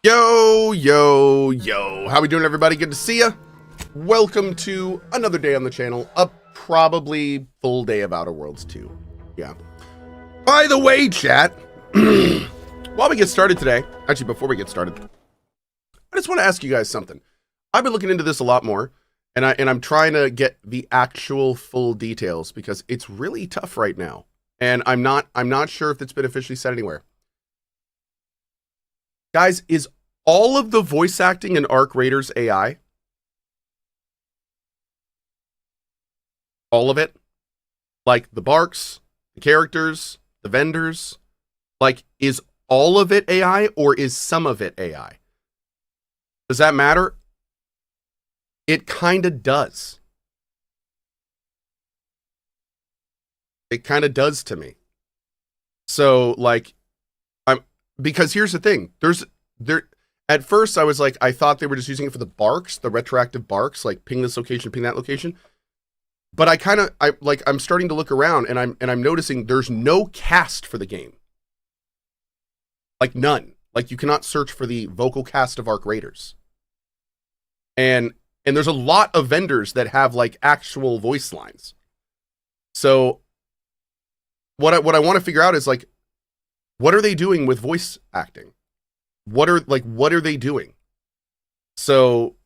Yo, yo, yo. How we doing, everybody? Good to see ya. Welcome to another day on the channel. A probably full day of Outer Worlds 2. Yeah. By the way, chat, while we get started today, actually, before we get started, I just want to ask you guys something. I've been looking into this a lot more, and I'm trying to get the actual full details because it's really tough right now. And I'm not sure if it's been officially said anywhere. Guys, is all of the voice acting in Arc Raiders AI? All of it? Like the barks, the characters, the vendors? Like, is all of it AI or is some of it AI? Does that matter? It kind of does. It kind of does to me. So, like, because here's the thing. At first I was like, I thought they were just using it for the barks, the retroactive barks, like ping this location, ping that location. But I'm starting to look around and I'm noticing there's no cast for the game. Like none. Like you cannot search for the vocal cast of Arc Raiders. And there's a lot of vendors that have like actual voice lines. So what I want to figure out is like, what are they doing with voice acting? What are they doing? So,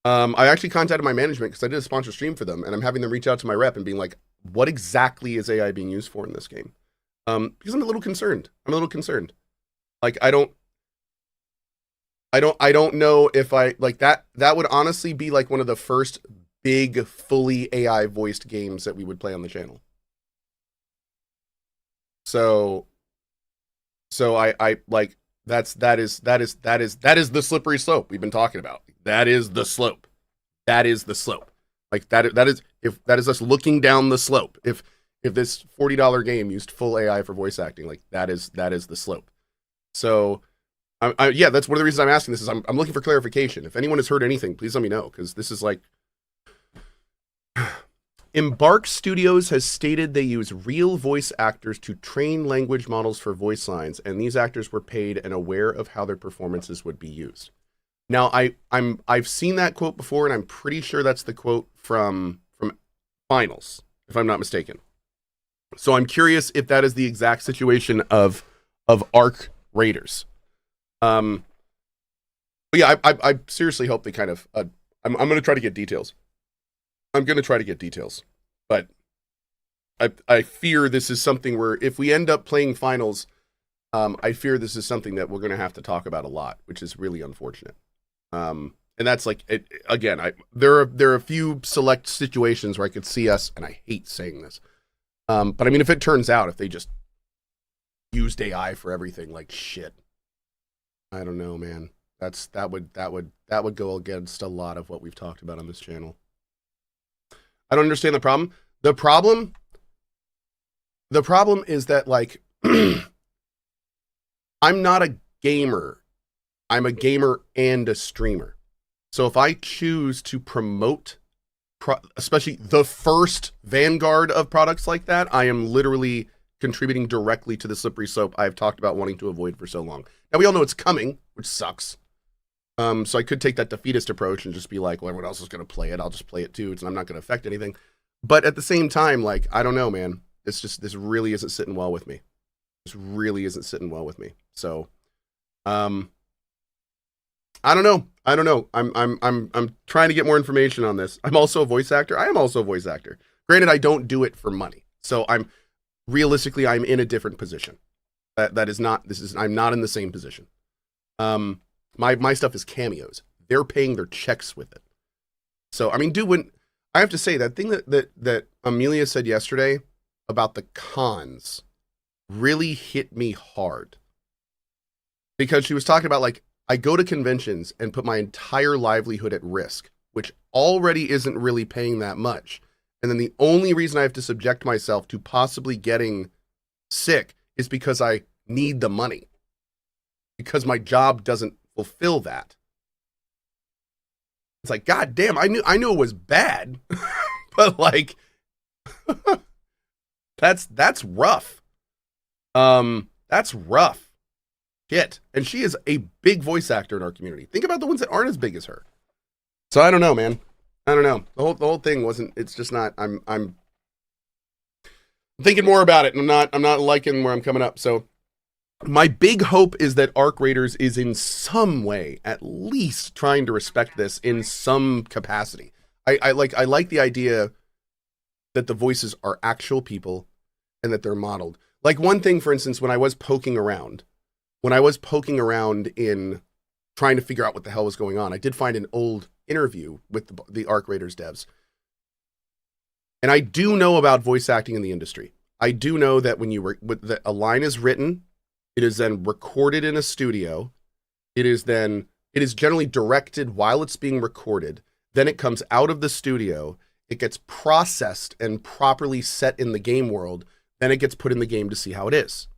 I actually contacted my management because I did a sponsor stream for them, and I'm having them reach out to my rep and being like, what exactly is AI being used for in this game? Because I'm a little concerned. Like, I don't know if that would honestly be like one of the first big, fully AI voiced games that we would play on the channel. So I like, that is the slippery slope we've been talking about. That is the slope. Like that is us looking down the slope. If this $40 game used full AI for voice acting, like that is the slope. So yeah, that's one of the reasons I'm asking this is I'm looking for clarification. If anyone has heard anything, please let me know, because this is like, Embark Studios has stated they use real voice actors to train language models for voice lines, and these actors were paid and aware of how their performances would be used. Now, I've seen that quote before, and I'm pretty sure that's the quote from Finals, if I'm not mistaken. So I'm curious if that is the exact situation of Arc Raiders. But yeah, I seriously hope they kind of. I'm going to try to get details. But I fear this is something where if we end up playing Finals, I fear this is something that we're going to have to talk about a lot, which is really unfortunate. And that's like, there are a few select situations where I could see us, and I hate saying this, but I mean, if it turns out, if they just used AI for everything, like shit, I don't know, man. That would go against a lot of what we've talked about on this channel. I don't understand the problem. The problem is that, like, I'm not a gamer. I'm a gamer and a streamer. So if I choose to promote, especially the first vanguard of products like that, I am literally contributing directly to the slippery slope I've talked about wanting to avoid for so long. Now, we all know it's coming, which sucks. So I could take that defeatist approach and just be like, well, everyone else is going to play it. I'll just play it too. I'm not going to affect anything. But at the same time, like, I don't know, man. This really isn't sitting well with me. So, I don't know. I'm trying to get more information on this. I'm also a voice actor. I am also a voice actor. Granted, I don't do it for money. So I'm in a different position. I'm not in the same position. My stuff is cameos. They're paying their checks with it. So, I mean, dude, when I have to say that thing that Amelia said yesterday about the cons really hit me hard. Because she was talking about, like, I go to conventions and put my entire livelihood at risk, which already isn't really paying that much. And then the only reason I have to subject myself to possibly getting sick is because I need the money. Because my job doesn't fulfill that. It's like, God damn, I knew it was bad, but like, that's rough. That's rough. shit. And she is a big voice actor in our community. Think about the ones that aren't as big as her. So I don't know, man. I don't know. The whole thing wasn't, it's just not, I'm thinking more about it, and I'm not liking where I'm coming up. So my big hope is that Arc Raiders is in some way at least trying to respect this in some capacity. I like the idea that the voices are actual people and that they're modeled. Like one thing, for instance, when I was poking around in trying to figure out what the hell was going on, I did find an old interview with the Arc Raiders devs. And I do know about voice acting in the industry. I do know that when a line is written, it is then recorded in a studio. It is generally directed while it's being recorded. Then it comes out of the studio. It gets processed and properly set in the game world. Then it gets put in the game to see how it is.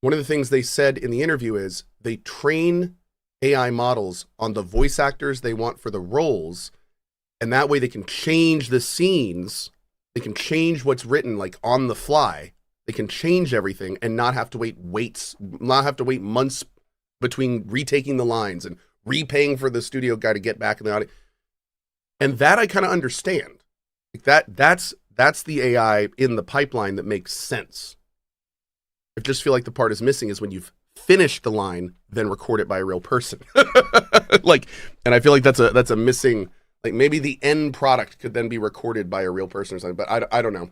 One of the things they said in the interview is they train AI models on the voice actors they want for the roles, and that way they can change the scenes. They can change what's written like on the fly. They can change everything and not have to wait months between retaking the lines and repaying for the studio guy to get back in the audience. And that I kind of understand. Like that's the AI in the pipeline that makes sense. I just feel like the part is missing is when you've finished the line, then record it by a real person. And I feel like that's a missing, like maybe the end product could then be recorded by a real person or something, but I don't know.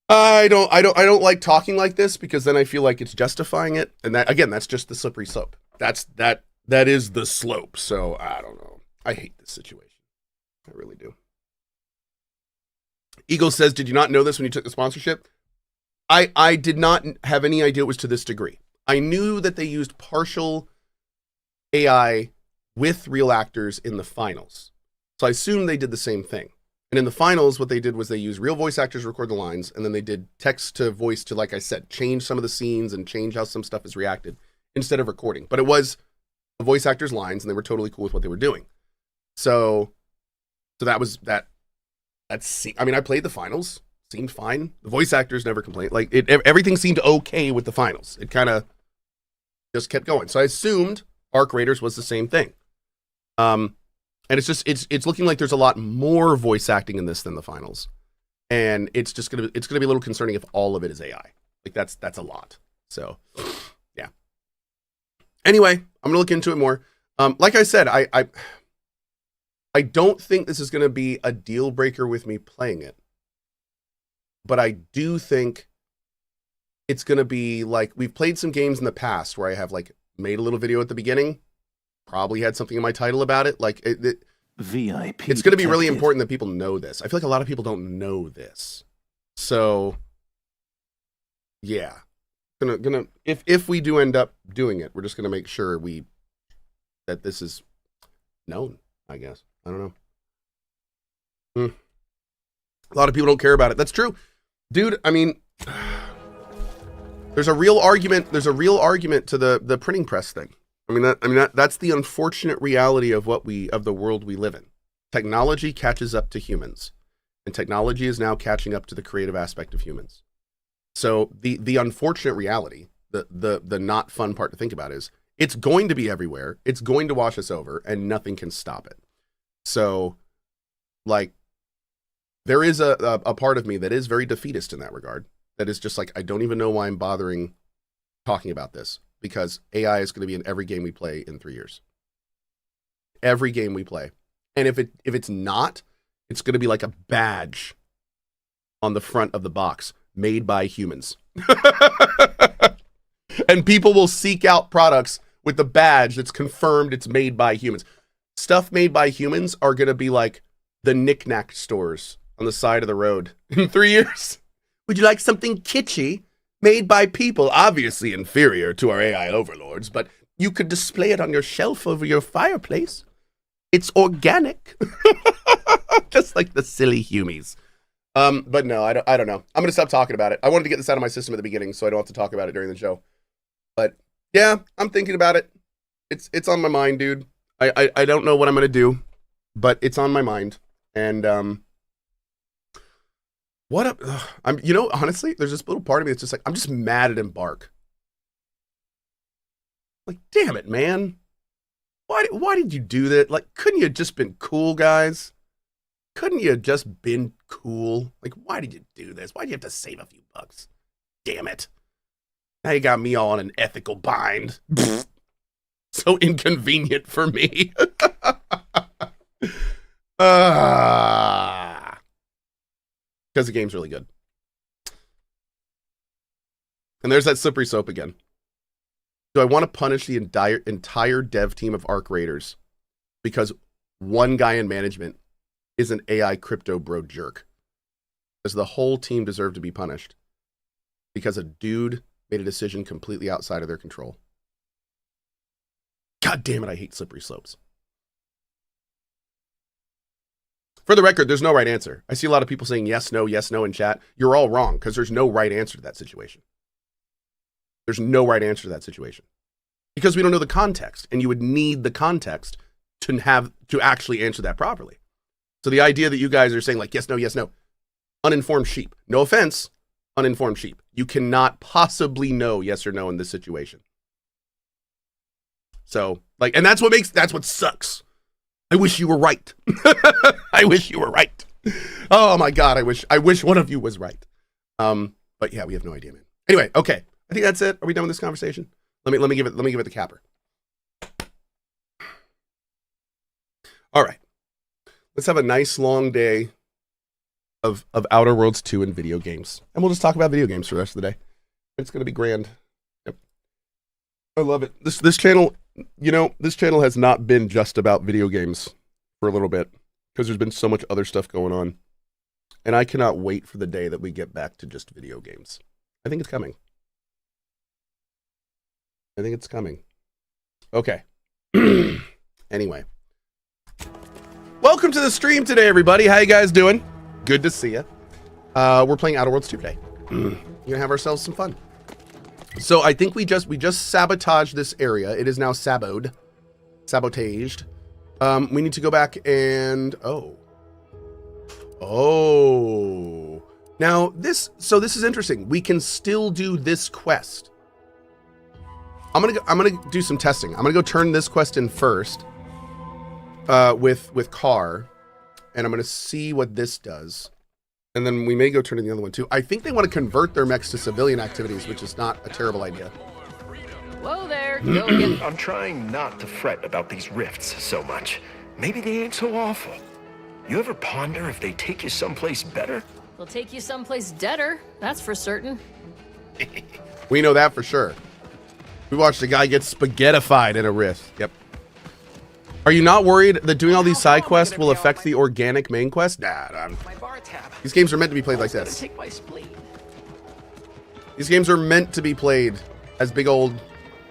I don't like talking like this because then I feel like it's justifying it. And that, again, that's just the slippery slope. That is the slope. So I don't know. I hate this situation. I really do. Eagle says, did you not know this when you took the sponsorship? I did not have any idea it was to this degree. I knew that they used partial AI with real actors in the finals. So I assumed they did the same thing. And in the finals, what they did was they used real voice actors to record the lines, and then they did text to voice to, like I said, change some of the scenes and change how some stuff is reacted instead of recording. But it was the voice actors' lines, and they were totally cool with what they were doing. So that was that. I mean, I played the finals. Seemed fine. The voice actors never complained. Like everything seemed okay with the finals. It kind of just kept going. So I assumed Arc Raiders was the same thing. And it's looking like there's a lot more voice acting in this than the finals. And it's gonna be a little concerning if all of it is AI. Like that's a lot. So yeah. Anyway, I'm gonna look into it more. Like I said, I don't think this is gonna be a deal breaker with me playing it. But I do think it's going to be like, we've played some games in the past where I have like made a little video at the beginning, probably had something in my title about it. Like VIP. It's going to be really important that people know this. I feel like a lot of people don't know this. So yeah, gonna if we do end up doing it, we're just going to make sure that this is known, I guess. I don't know. A lot of people don't care about it. That's true. Dude, I mean, there's a real argument to the printing press thing. That's the unfortunate reality of the world we live in. Technology catches up to humans, and technology is now catching up to the creative aspect of humans. So the unfortunate reality, the not fun part to think about is it's going to be everywhere. It's going to wash us over, and nothing can stop it. So, like, there is a part of me that is very defeatist in that regard. That is just like, I don't even know why I'm bothering talking about this, because AI is going to be in every game we play in 3 years. Every game we play. And if it's not, it's going to be like a badge on the front of the box, made by humans. And people will seek out products with the badge that's confirmed it's made by humans. Stuff made by humans are going to be like the knick-knack stores on the side of the road in 3 years. Would you like something kitschy made by people, obviously inferior to our AI overlords, but you could display it on your shelf over your fireplace. It's organic. Just like the silly humies. But no, I don't know. I'm going to stop talking about it. I wanted to get this out of my system at the beginning so I don't have to talk about it during the show. But yeah, I'm thinking about it. It's on my mind, dude. I don't know what I'm going to do, but it's on my mind. And what up? Honestly, there's this little part of me that's just like, I'm just mad at Embark. Like, damn it, man. Why did you do that? Like, couldn't you have just been cool, guys? Couldn't you have just been cool? Like, why did you do this? Why did you have to save a few bucks? Damn it. Now you got me all on an ethical bind. So inconvenient for me. Because the game's really good. And there's that slippery slope again. Do I want to punish the entire dev team of Arc Raiders because one guy in management is an AI crypto bro jerk? Does the whole team deserve to be punished because a dude made a decision completely outside of their control? God damn it, I hate slippery slopes. For the record, there's no right answer. I see a lot of people saying yes, no in chat. You're all wrong because there's no right answer to that situation. There's no right answer to that situation because we don't know the context, and you would need the context to actually answer that properly. So the idea that you guys are saying like yes, no, uninformed sheep. No offense, uninformed sheep. You cannot possibly know yes or no in this situation. So like, and that's what sucks. I wish you were right. I wish you were right. Oh my God, I wish one of you was right. But yeah, we have no idea, man. Anyway, okay. I think that's it. Are we done with this conversation? Let me give it the capper. All right. Let's have a nice long day of Outer Worlds 2 and video games. And we'll just talk about video games for the rest of the day. It's going to be grand. Yep. I love it. This channel, this channel has not been just about video games for a little bit because there's been so much other stuff going on. And I cannot wait for the day that we get back to just video games. I think it's coming. Okay. Anyway. Welcome to the stream today, everybody. How you guys doing? Good to see you. We're playing Outer Worlds 2 today. We're gonna have ourselves some fun. So I think we just sabotaged this area. It is now sabotaged. We need to go back and now this is interesting. We can still do this quest. I'm gonna do some testing. I'm gonna go turn this quest in first with Car, and I'm gonna see what this does, and then we may go turn in the other one too. I think they want to convert their mechs to civilian activities, which is not a terrible idea. Whoa there, go again. I'm trying not to fret about these rifts so much. Maybe they ain't so awful. You ever ponder if they take you someplace better? They'll take you someplace deader, that's for certain. We know that for sure. We watched a guy get spaghettified in a rift. Yep. Are you not worried that doing all these side quests will affect the organic main quest? Nah, these games are meant to be played like this. These games are meant to be played as big old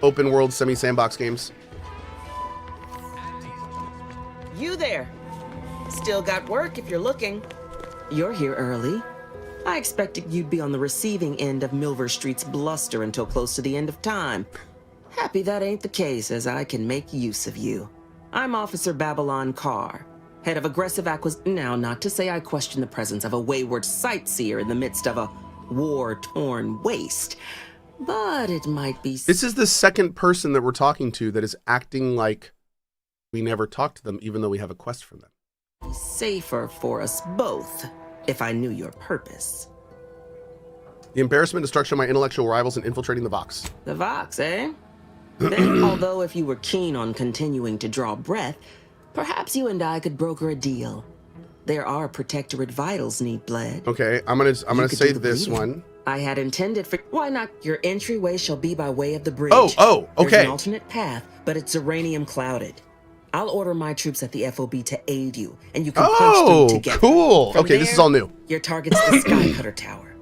open world semi-sandbox games. You there. Still got work if you're looking. You're here early. I expected you'd be on the receiving end of Milver Street's bluster until close to the end of time. Happy that ain't the case, as I can make use of you. I'm Officer Babylon Carr, head of aggressive Now, not to say I question the presence of a wayward sightseer in the midst of a war-torn waste, but it might be... This is the second person that we're talking to that is acting like we never talked to them, even though we have a quest from them. Safer for us both, if I knew your purpose. The embarrassment and destruction of my intellectual rivals in infiltrating the Vox. The Vox, eh? Then, although if you were keen on continuing to draw breath, perhaps you and I could broker a deal. There are Protectorate vitals need bled. Okay, I'm gonna save this one. I had intended for... Why not? Your entryway shall be by way of the bridge. Oh, okay. There's an alternate path, but it's uranium clouded. I'll order my troops at the FOB to aid you, and you can punch them together. Cool. From okay, this is all new. Your target's the Skycutter Tower.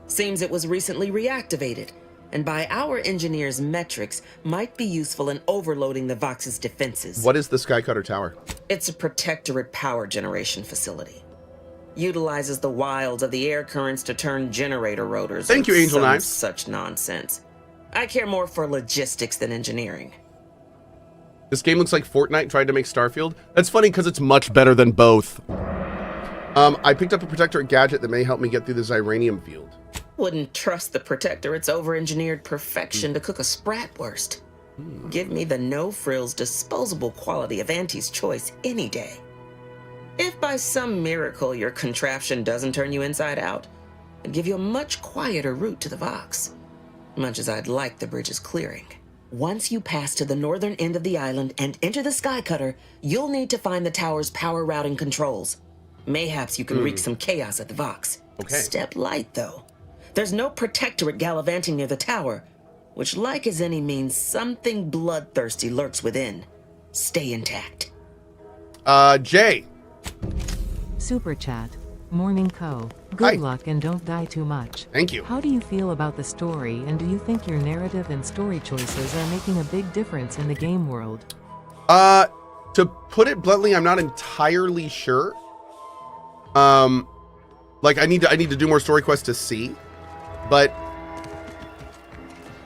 Seems it was recently reactivated, and by our engineers' metrics, might be useful in overloading the Vox's defenses. What is the Skycutter Tower? It's a Protectorate power generation facility. Utilizes the wilds of the air currents to turn generator rotors. Thank you, Angel Knives. Such nonsense. I care more for logistics than engineering. This game looks like Fortnite tried to make Starfield. That's funny because it's much better than both. I picked up a Protectorate gadget that may help me get through the Zyranium field. Wouldn't trust the Protectorate's over-engineered perfection to cook a spratwurst. Give me the no-frills, disposable quality of Auntie's choice any day. If by some miracle your contraption doesn't turn you inside out, it'd give you a much quieter route to the Vox. Much as I'd like the bridge's clearing. Once you pass to the northern end of the island and enter the Sky Cutter, you'll need to find the tower's power routing controls. Mayhaps you can wreak some chaos at the Vox. Okay. Step light, though. There's no protectorate gallivanting near the tower, which, like as any, means something bloodthirsty lurks within. Stay intact. Jay. Super chat. Morning Cohh. Good Hi. luck and don't die too much. Thank you. How do you feel about the story, and do you think your narrative and story choices are making a big difference in the game world? To put it bluntly, I'm not entirely sure. Like I need to do more story quests to see, but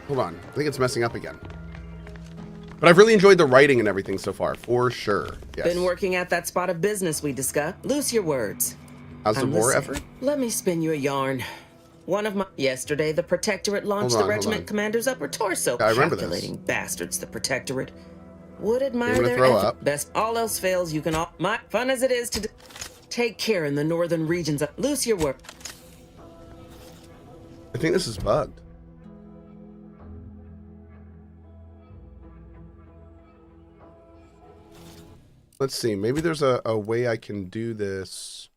hold on. I think it's messing up again. But I've really enjoyed the writing and everything so far, for sure. Yes. Been working at that spot of business we discussed. Loose your words. How's the I'm war listening. effort? Let me spin you a yarn. Yesterday, the Protectorate launched Hold on, the hold regiment on. commander's upper torso. I remember this. Calculating bastards, the Protectorate. Would admire gonna their throw effort. up. Best all else fails, you can all. My fun as it is to take care in the northern regions of. Loose your work. I think this is bugged. Let's see. Maybe there's a way I can do this.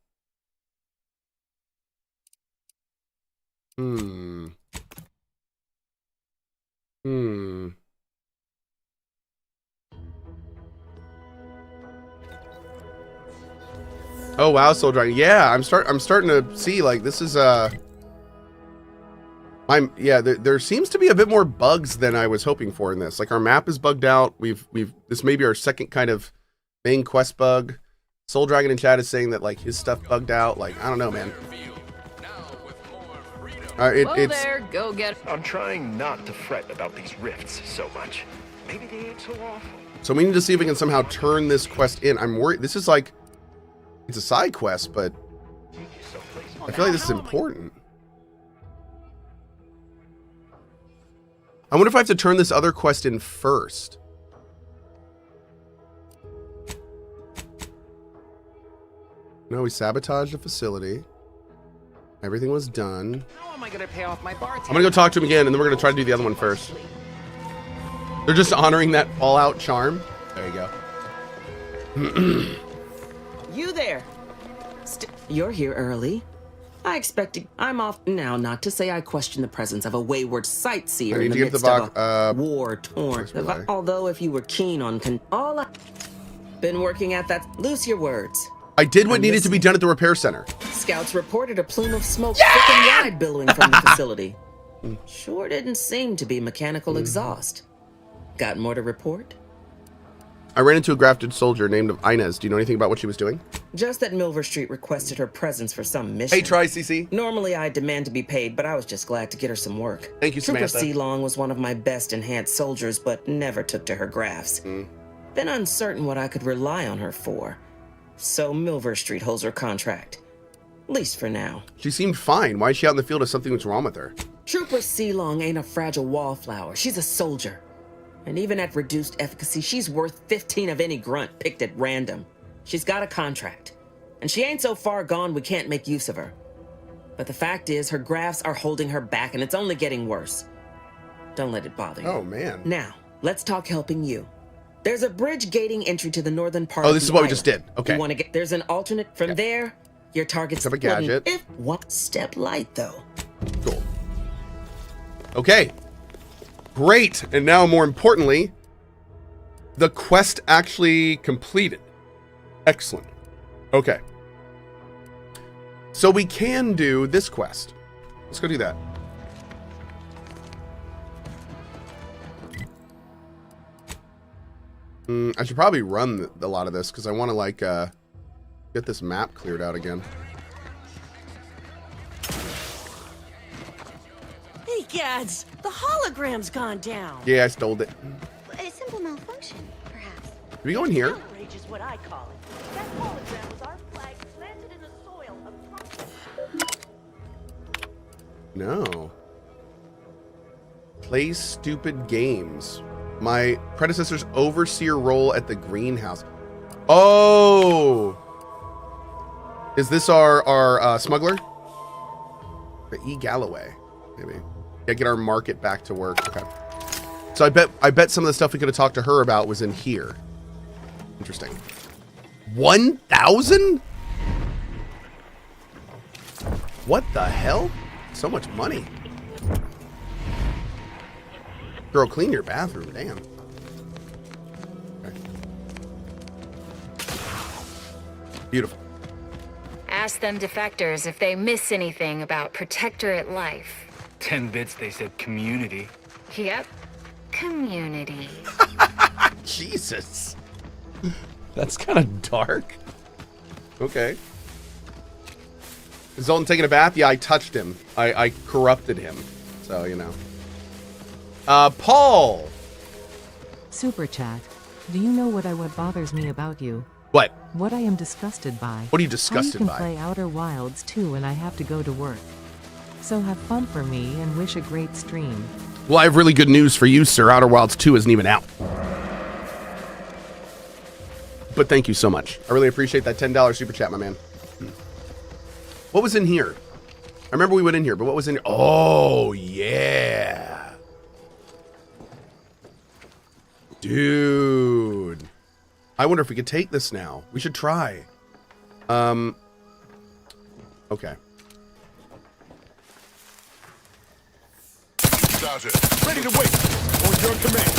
Oh wow, Soul Dragon. Yeah, I'm starting to see like this is there seems to be a bit more bugs than I was hoping for in this. Like our map is bugged out. This may be our second kind of main quest bug. Soul Dragon in chat is saying that like his stuff bugged out. Like I don't know, man. Whoa It's there, go get. I'm trying not to fret about these rifts so much. Maybe they ain't so awful. so we need to see if we can somehow turn this quest in. I'm worried. This is like it's a side quest, but I feel like this is important. I wonder if I have to turn this other quest in first. No, we sabotaged the facility. Everything was done. How am I gonna pay off my bartender? I'm gonna go talk to him again, and then we're gonna try to do the other one first. They're just honoring that Fallout charm. There you go. You there. You're here early. I expected. I'm off now. Not to say I question the presence of a wayward sightseer I need in the to get midst the of box. a war-torn. this way. Although, if you were keen on been working at that. Loose your words. I did what needed to be done at the repair center. Scouts reported a plume of smoke thick and wide billowing from the facility. Sure didn't seem to be mechanical exhaust. Got more to report? I ran into a grafted soldier named Inez. Do you know anything about what she was doing? Just that Milver Street requested her presence for some mission. Hey, try CC. Normally I demand to be paid, but I was just glad to get her some work. Thank you, Trooper Samantha. Sealong was one of my best enhanced soldiers, but never took to her grafts. Been uncertain what I could rely on her for. So Milver Street holds her contract. At least for now. She seemed fine. Why is she out in the field if something was wrong with her? Trooper Sealong ain't a fragile wallflower. She's a soldier. And even at reduced efficacy, she's worth 15 of any grunt picked at random. She's got a contract. And she ain't so far gone we can't make use of her. But the fact is, her grafts are holding her back, and it's only getting worse. Don't let it bother you. Oh, man. Now, let's talk helping you. There's a bridge gating entry to the northern part Oh, of this the is what we island. just did. Okay. You want to get... There's an alternate from there. Your target's... Have a gadget. If one step light, though. Cool. Okay. Great. And now, more importantly, the quest actually completed. Excellent. Okay. So we can do this quest. Let's go do that. I should probably run a lot of this because I want to like get this map cleared out again. Hey, Gads, the hologram's gone down. Yeah, I stole it. A simple malfunction, perhaps. Do we go in here? Outrage is what I call it. That hologram was our flag planted in the soil of... No. Play stupid games. My predecessor's overseer role at the greenhouse. Oh! Is this our smuggler? The E. Galloway, maybe. Yeah, get our market back to work. Okay. So I bet some of the stuff we could have talked to her about was in here. Interesting. 1,000? What the hell? So much money. Girl, clean your bathroom. Damn. Okay. Beautiful. Ask them defectors if they miss anything about Protectorate life. 10 bits, they said community. Yep. Community. Jesus. That's kind of dark. Okay. Is Zoltan taking a bath? Yeah, I touched him. I corrupted him. So, you know. Paul. Super chat. Do you know what bothers me about you? What? What I am disgusted by. What are you disgusted How you by? can play Outer Wilds 2 and I have to go to work. So have fun for me and wish a great stream. Well, I have really good news for you, sir. Outer Wilds 2 isn't even out. But thank you so much. I really appreciate that $10 super chat, my man. What was in here? I remember we went in here, but what was in here? Oh, yeah. Dude. I wonder if we could take this now. We should try. Okay. Ready to wait. On your command.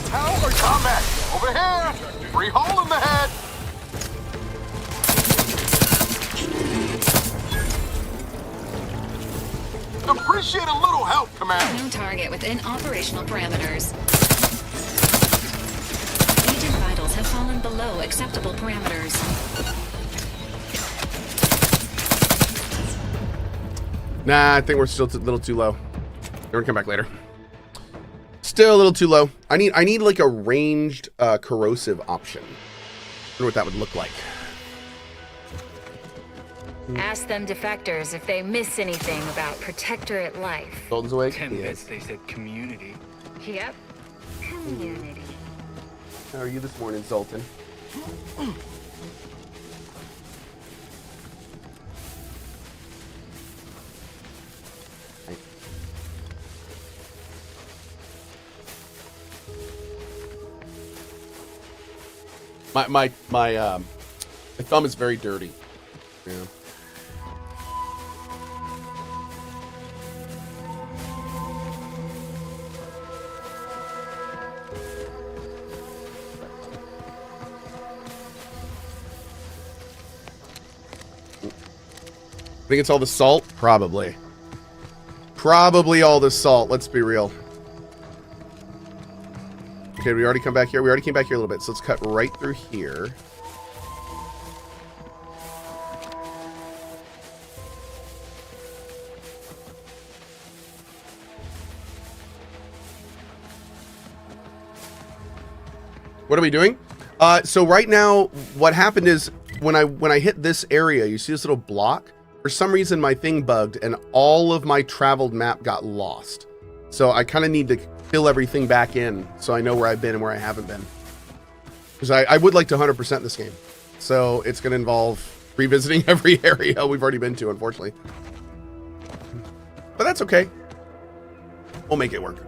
How or combat? Over here. Free hole in the head. Appreciate a little help, Command. No target within operational parameters. Agent vitals have fallen below acceptable parameters. Nah, I think we're still a little too low. We're gonna come back later. Still a little too low. I need like a ranged corrosive option. I wonder what that would look like. Ask them defectors if they miss anything about Protectorate life. Golden's awake? 10 He bits, is. they said community. Yep. Community. How are you this morning, Zoltan? My thumb is very dirty. Yeah. Think it's all the salt? Probably. Probably all the salt. Let's be real. Okay, we already come back here. We already came back here a little bit, so let's cut right through here. What are we doing? So right now, what happened is when I hit this area, you see this little block? For some reason, my thing bugged and all of my traveled map got lost. So I kind of need to fill everything back in so I know where I've been and where I haven't been. Because I would like to 100% this game. So it's going to involve revisiting every area we've already been to, unfortunately. But that's okay. We'll make it work.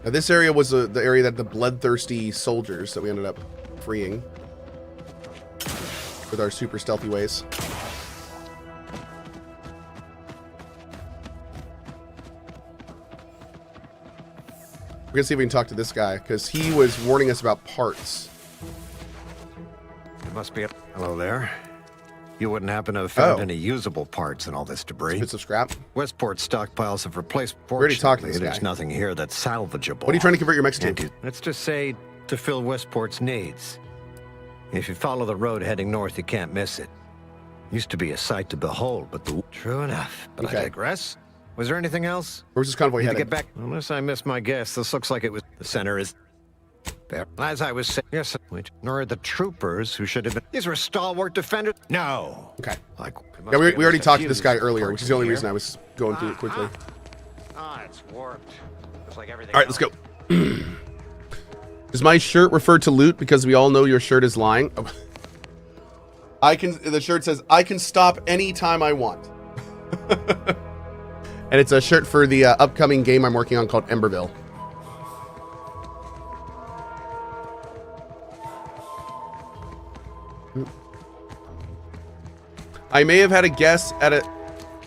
Now this area was the area that the bloodthirsty soldiers that we ended up freeing with our super stealthy ways. We're gonna see if we can talk to this guy because he was warning us about parts. It must be hello there. You wouldn't happen to have found any usable parts in all this debris? Bits of scrap. Westport's stockpiles have replaced. We already talked to this There's guy. nothing here that's salvageable. What are you trying to convert your mix to? Let's just say to fill Westport's needs. If you follow the road heading north, you can't miss it. Used to be a sight to behold, but true enough. But Okay. I digress. Was there anything else? Where's this convoy Need to headed? get back. Unless I missed my guess, this looks like it was the center is there. As I was saying, yes, wait, nor the troopers who should have been. These were stalwart defenders. No. Okay. Like, Yeah, we already talked to this guy earlier, which is the only reason I was going through it quickly. It's warped. Just like everything. All right, let's go. Is my shirt referred to loot because we all know your shirt is lying? Oh. The shirt says, I can stop anytime I want. And it's a shirt for the upcoming game I'm working on called Emberville. I may have had a guess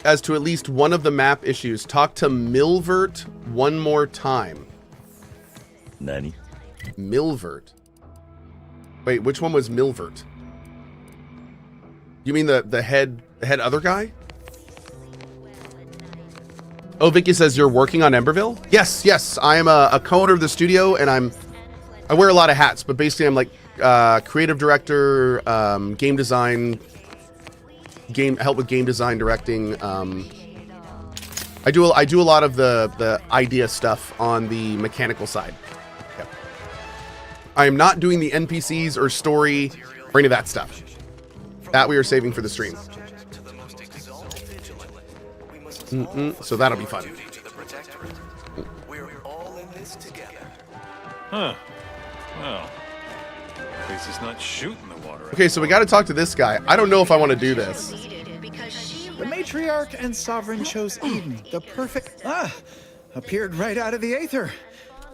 as to at least one of the map issues. Talk to Milvert one more time. Nani? Milvert. Wait, which one was Milvert? You mean the head other guy? Oh, Vicky says you're working on Emberville? Yes. I am a co-owner of the studio, and I wear a lot of hats, but basically I'm like creative director, game design, help with game design, directing. I do a lot of the idea stuff on the mechanical side. Yep. I am not doing the NPCs or story or any of that stuff. That we are saving for the stream. So that'll be fun. Huh. Well, at least it's not shooting the water. Okay, so we got to talk to this guy. I don't know if I want to do this. The matriarch and sovereign chose Eden, the perfect... appeared right out of the aether.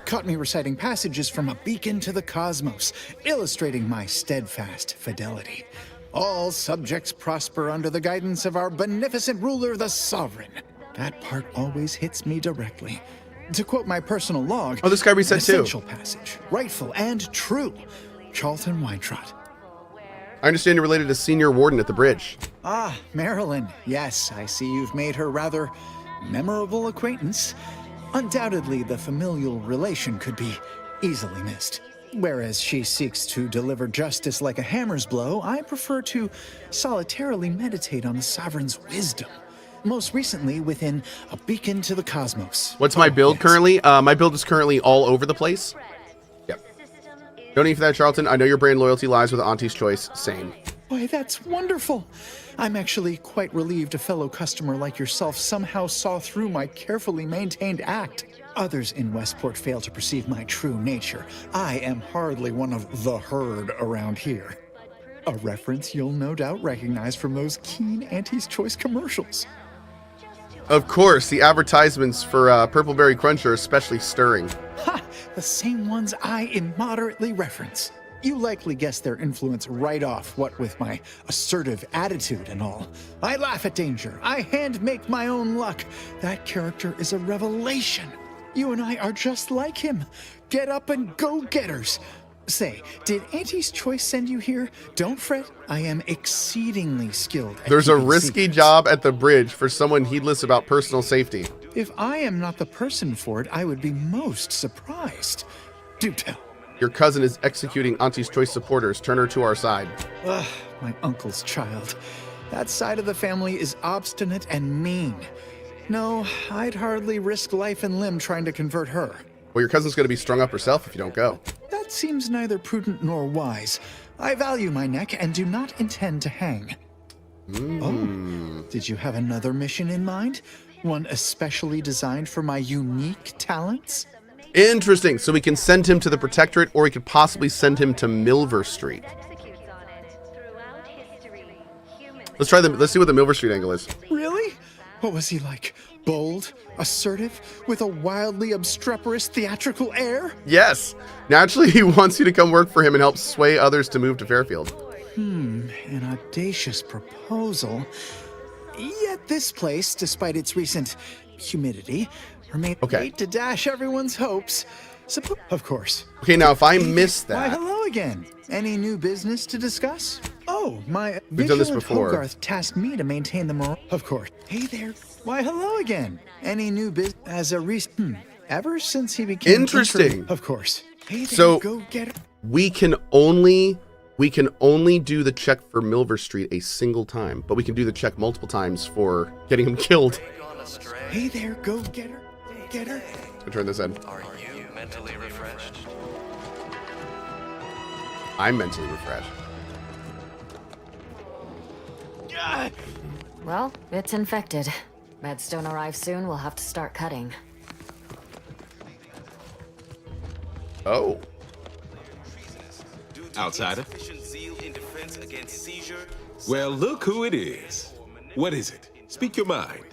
Caught me reciting passages from a beacon to the cosmos, illustrating my steadfast fidelity. All subjects prosper under the guidance of our beneficent ruler, the sovereign. That part always hits me directly. To quote my personal log... Oh, this guy reset too. Essential passage, rightful and true. Charlton Weintrott. I understand you're related to Senior Warden at the bridge. Ah, Marilyn. Yes, I see you've made her rather memorable acquaintance. Undoubtedly, the familial relation could be easily missed. Whereas she seeks to deliver justice like a hammer's blow, I prefer to solitarily meditate on the sovereign's wisdom. Most recently within A Beacon to the Cosmos. What's my build currently? My build is currently all over the place. Yep. No need for that, Charlton. I know your brand loyalty lies with Auntie's Choice. Same. Why, that's wonderful. I'm actually quite relieved a fellow customer like yourself somehow saw through my carefully maintained act. Others in Westport fail to perceive my true nature. I am hardly one of the herd around here. A reference you'll no doubt recognize from those keen Auntie's Choice commercials. Of course, the advertisements for Purpleberry Crunch are especially stirring. Ha! The same ones I immoderately reference. You likely guessed their influence right off, what with my assertive attitude and all. I laugh at danger. I hand make my own luck. That character is a revelation. You and I are just like him. Get up and go-getters. Say, did Auntie's Choice send you here? Don't fret, I am exceedingly skilled at There's a keeping risky secrets. job at the bridge for someone heedless about personal safety. If I am not the person for it, I would be most surprised. Do tell. Your cousin is executing Auntie's Choice supporters. Turn her to our side. Ugh, my uncle's child. That side of the family is obstinate and mean. No, I'd hardly risk life and limb trying to convert her. Well, your cousin's going to be strung up herself if you don't go. That seems neither prudent nor wise. I value my neck and do not intend to hang. Oh, did you have another mission in mind? One especially designed for my unique talents? Interesting. So we can send him to the Protectorate, or we could possibly send him to Milver Street. Let's try let's see what the Milver Street angle is. Really? What was he like? Bold, assertive, with a wildly obstreperous theatrical air? Yes. Naturally, he wants you to come work for him and help sway others to move to Fairfield. An audacious proposal. Yet this place, despite its recent humidity, remained late to dash everyone's hopes. Of course. Okay, now if I miss Why, that... hello again. Any new business to discuss? Oh, my We've done this vigilant before. Hogarth tasked me to maintain the morale. Of course. Hey there. Why, hello again. Any new business as a recent... Ever since he became... Interesting. Of course. Hey there, So, go get her. we can only do the check for Milver Street a single time, but we can do the check multiple times for getting him killed. Hey there, go get her. Get her. I'll turn this in. Are you mentally refreshed? I'm mentally refreshed. Well, it's infected. Meds don't arrive soon, we'll have to start cutting. Oh. Outsider? Well, look who it is. What is it? Speak your mind.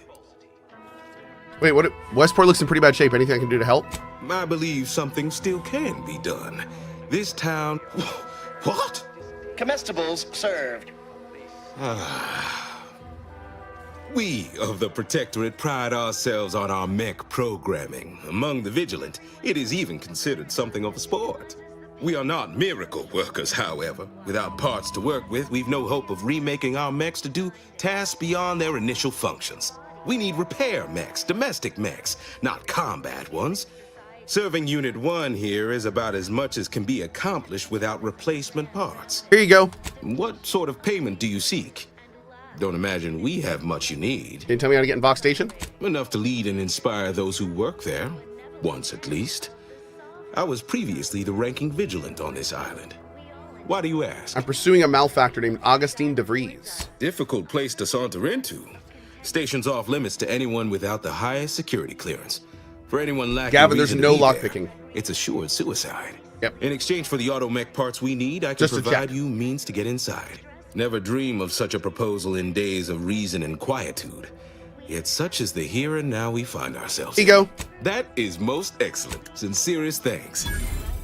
Wait, what? Westport looks in pretty bad shape. Anything I can do to help? I believe something still can be done. This town... What? Comestibles served. We of the Protectorate pride ourselves on our mech programming. Among the vigilant, it is even considered something of a sport. We are not miracle workers, however. Without parts to work with, we've no hope of remaking our mechs to do tasks beyond their initial functions. We need repair mechs, domestic mechs, not combat ones. Serving Unit 1 here is about as much as can be accomplished without replacement parts. Here you go. What sort of payment do you seek? Don't imagine we have much you need. Can you tell me how to get in Vox Station? Enough to lead and inspire those who work there. Once at least. I was previously the ranking vigilant on this island. Why do you ask? I'm pursuing a malefactor named Augustine DeVries. Difficult place to saunter into. Station's off limits to anyone without the highest security clearance. For anyone lacking Gavin, there's reason no to be there, lockpicking. It's assured suicide. Yep. In exchange for the automech parts we need, I can Just to provide check. you means to get inside. Never dream of such a proposal in days of reason and quietude. Yet such is the here and now we find ourselves. Here you go. That is most excellent. Sincerest thanks.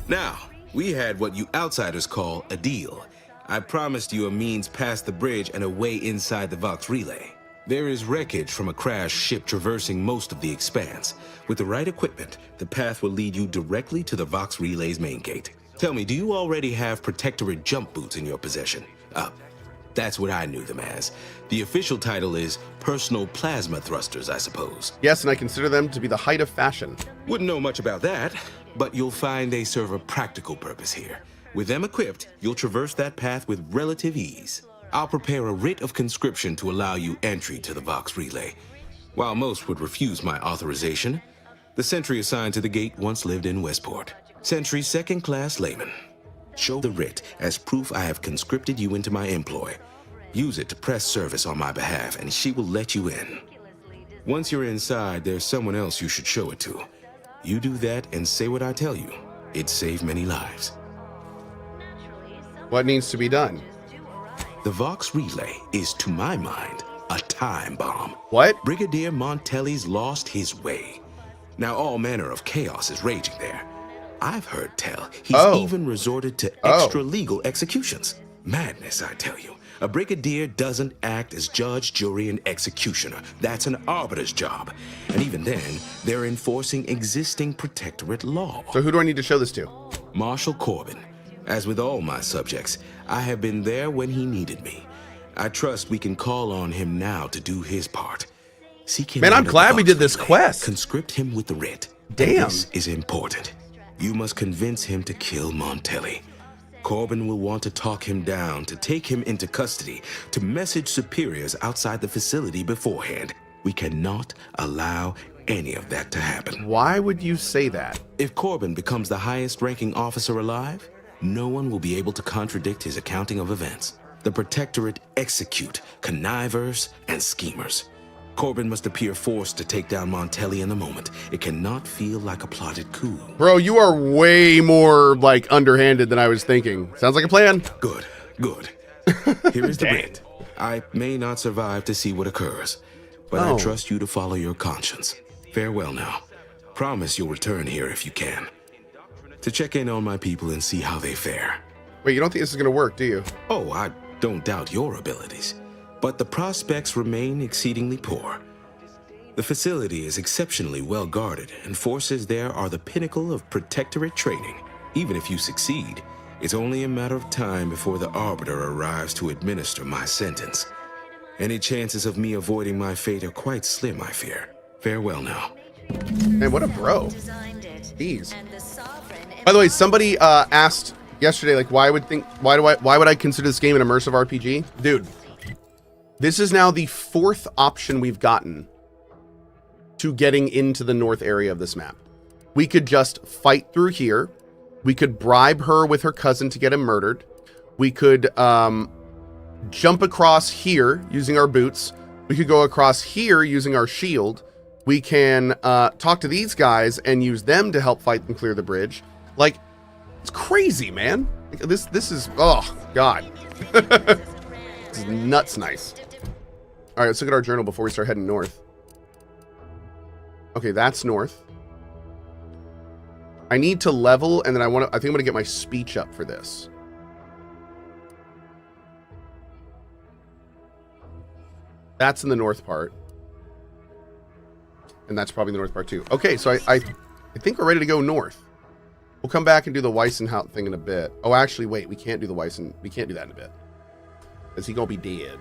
Now, we had what you outsiders call a deal. I promised you a means past the bridge and a way inside the Vox relay. There is wreckage from a crashed ship traversing most of the expanse. With the right equipment, the path will lead you directly to the Vox relay's main gate. Tell me, do you already have Protectorate jump boots in your possession? That's what I knew them as. The official title is Personal Plasma Thrusters, I suppose. Yes, and I consider them to be the height of fashion. Wouldn't know much about that, but you'll find they serve a practical purpose here. With them equipped, you'll traverse that path with relative ease. I'll prepare a writ of conscription to allow you entry to the Vox relay. While most would refuse my authorization, the sentry assigned to the gate once lived in Westport. Sentry second-class layman. Show the writ as proof I have conscripted you into my employ. Use it to press service on my behalf, and she will let you in. Once you're inside, there's someone else you should show it to. You do that and say what I tell you. It'd save many lives. What needs to be done? The Vox relay is, to my mind, a time bomb. What? Brigadier Montelli's lost his way. Now all manner of chaos is raging there. I've heard tell he's even resorted to extra-legal executions. Madness, I tell you. A brigadier doesn't act as judge, jury, and executioner. That's an arbiter's job. And even then, they're enforcing existing Protectorate law. So who do I need to show this to? Marshal Corbin. As with all my subjects, I have been there when he needed me. I trust we can call on him now to do his part. Seek him. Man, I'm glad we did this quest. Conscript him with the writ. Damn. This is important. You must convince him to kill Montelli. Corbin will want to talk him down, to take him into custody, to message superiors outside the facility beforehand. We cannot allow any of that to happen. Why would you say that? If Corbin becomes the highest ranking officer alive, no one will be able to contradict his accounting of events. The Protectorate execute connivers and schemers. Corbin must appear forced to take down Montelli in the moment. It cannot feel like a plotted coup. Bro, you are way more, like, underhanded than I was thinking. Sounds like a plan. Good, good. Here is the writ. I may not survive to see what occurs, but I trust you to follow your conscience. Farewell now. Promise you'll return here if you can. To check in on my people and see how they fare. Wait, you don't think this is going to work, do you? Oh, I don't doubt your abilities. But the prospects remain exceedingly poor. The facility is exceptionally well guarded, and forces there are the pinnacle of Protectorate training. Even if you succeed, it's only a matter of time before the Arbiter arrives to administer my sentence. Any chances of me avoiding my fate are quite slim, I fear. Farewell now. Man, what a bro. Jeez. By the way, somebody asked yesterday, like, why would I consider this game an immersive RPG? Dude, this is now the 4th option we've gotten to getting into the north area of this map. We could just fight through here. We could bribe her with her cousin to get him murdered. We could jump across here using our boots. We could go across here using our shield. We can talk to these guys and use them to help fight and clear the bridge. Like, It's crazy, man. This is, oh, God. This is nuts nice. All right, let's look at our journal before we start heading north. Okay, that's north. I need to level, and then I think I'm going to get my speech up for this. That's in the north part. And that's probably the north part too. Okay, so I think we're ready to go north. We'll come back and do the Weissenhout thing in a bit. Oh, actually, wait, we can't do the we can't do that in a bit. Is he gonna be dead?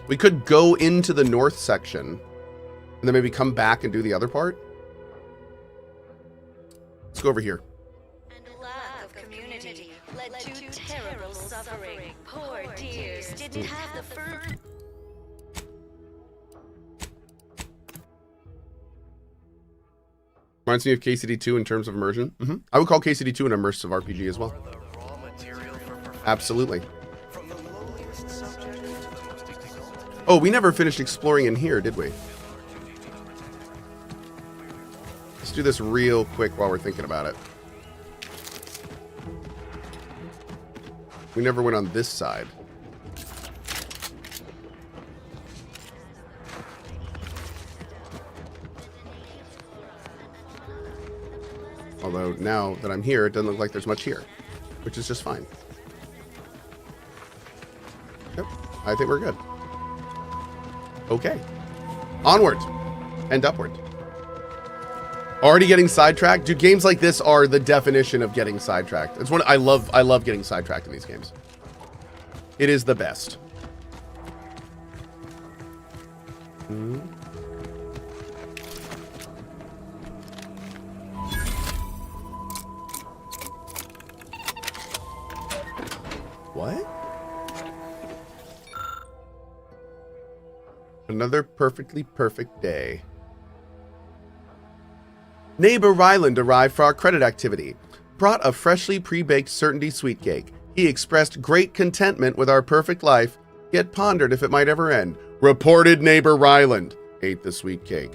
We could go into the north section and then maybe come back and do the other part. Let's go over here. Lack of community led to terrible suffering. Poor dears didn't have the fur. Reminds me of KCD2 in terms of immersion. I would call KCD2 an immersive RPG as well. Absolutely. Oh, we never finished exploring in here, did we? Let's do this real quick while we're thinking about it. We never went on this side. Although now that I'm here, it doesn't look like there's much here, which is just fine. Yep, I think we're good. Okay. Onward and upward. Already getting sidetracked? Dude, games like this are the definition of getting sidetracked. It's one I love getting sidetracked in these games. It is the best. What? Another perfectly perfect day. Neighbor Ryland arrived for our credit activity. Brought a freshly pre-baked certainty sweet cake. He expressed great contentment with our perfect life, yet pondered if it might ever end. Reported neighbor Ryland ate the sweet cake.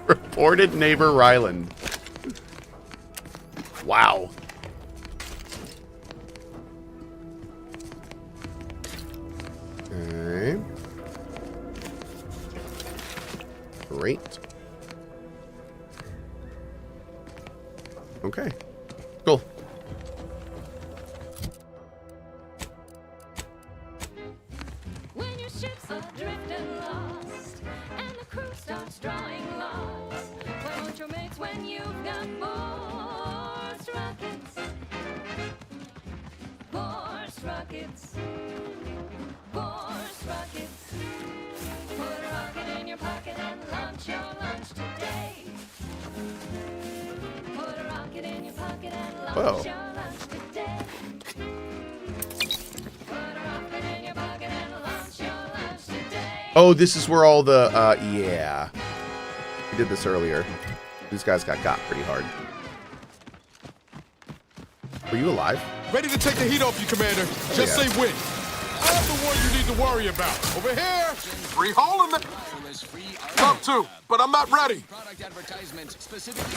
Reported neighbor Ryland. Wow. Okay. Great. Okay. Cool. When your ship's adrift and lost, and the crew starts drawing lots, why won't your mates when you've got more rockets? More rockets. More rockets. Put a rocket in your pocket and launch your lunch today. Put a rocket in your pocket and launch your lunch today. Put a rocket in your pocket and launch your lunch today. Oh, this is where all the, yeah. We did this earlier. These guys got pretty hard. Were you alive? Ready to take the heat off you, Commander. Just say when. I'm the one you need to worry about. Over here. Free hole in the... Love to, but I'm not ready. Product advertisement specifically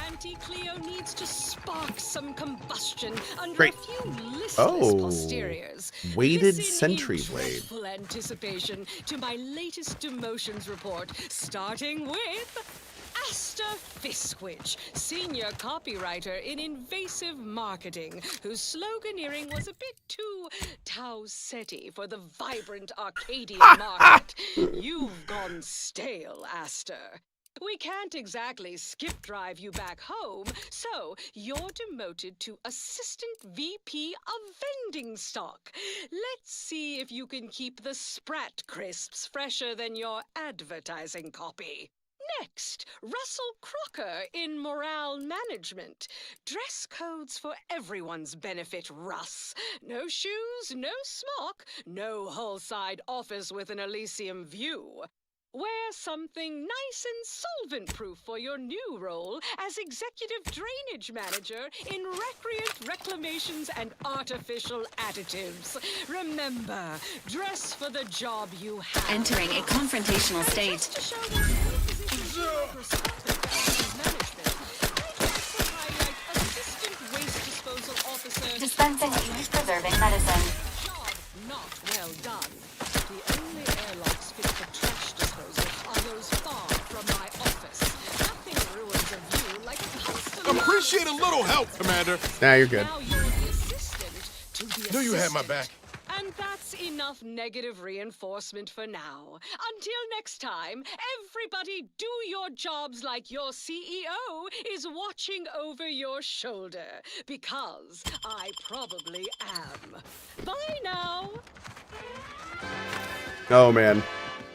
Anti-Cleo needs to spark some combustion under Great. a few listless Oh, posteriors. weighted Listen sentry in blade. dreadful anticipation to my latest demotions report, starting with Asta Fiskwich, senior copywriter in invasive marketing, whose sloganeering was a bit too Tau-Ceti for the vibrant Arcadian market. You've gone stale, Asta. We can't exactly skip drive you back home, so you're demoted to Assistant VP of Vending Stock. Let's see if you can keep the Sprat crisps fresher than your advertising copy. Next, Russell Crocker in Morale Management. Dress codes for everyone's benefit, Russ. No shoes, no smock, no whole-side office with an Elysium view. wear something nice and solvent-proof for your new role as Executive Drainage Manager in Recreant Reclamations and Artificial Additives. Remember, dress for the job you have. Entering a confrontational state. To show there's no position in microscopic management, I'd like to highlight Assistant Waste Disposal Officer. Dispensing age-preserving medicine. Job not well done. The only airlocks fit for trash disposal are those far from my office. Nothing ruins a view like a constant. Appreciate a little help, Commander. Nah, you're good. Now you're the assistant to the Knew you had my assistant. back. And that's enough negative reinforcement for now. Until next time, everybody do your jobs like your CEO is watching over your shoulder. Because I probably am. Bye now. Oh man,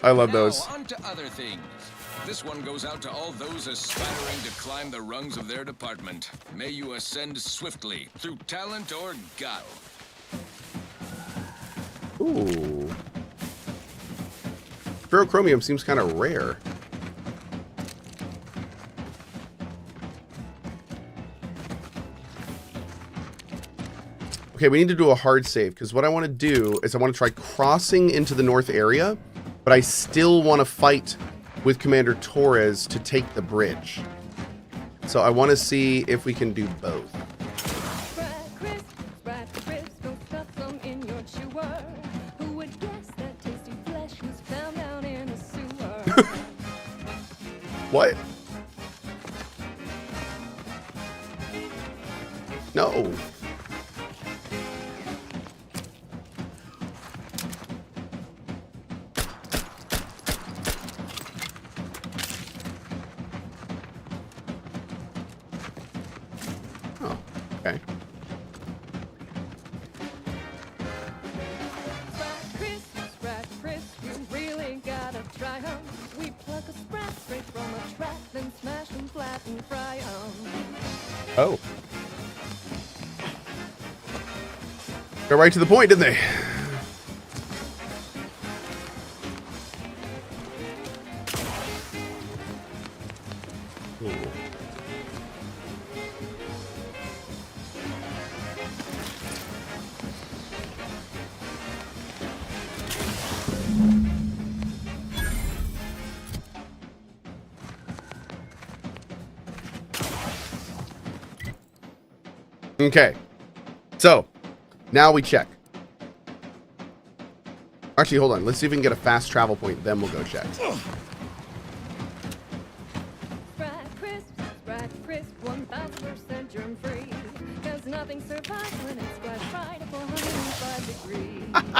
I love those. Now, on to other things. This one goes out to all those aspiring to climb the rungs of their department. May you ascend swiftly, through talent or guile. Ooh. Ferrochromium seems kind of rare. Okay, we need to do a hard save, because what I want to do is I want to try crossing into the north area, but I still want to fight with Commander Torres to take the bridge. So I want to see if we can do both. What? No. Oh, okay. Oh. Got right to the point, didn't they? Ooh. Okay, so now we check. Actually, hold on. Let's see if we can get a fast travel point. Then we'll go check. Crisp, 1000% germ free. 'Cause nothing survives when it's squashed right at 405 degrees.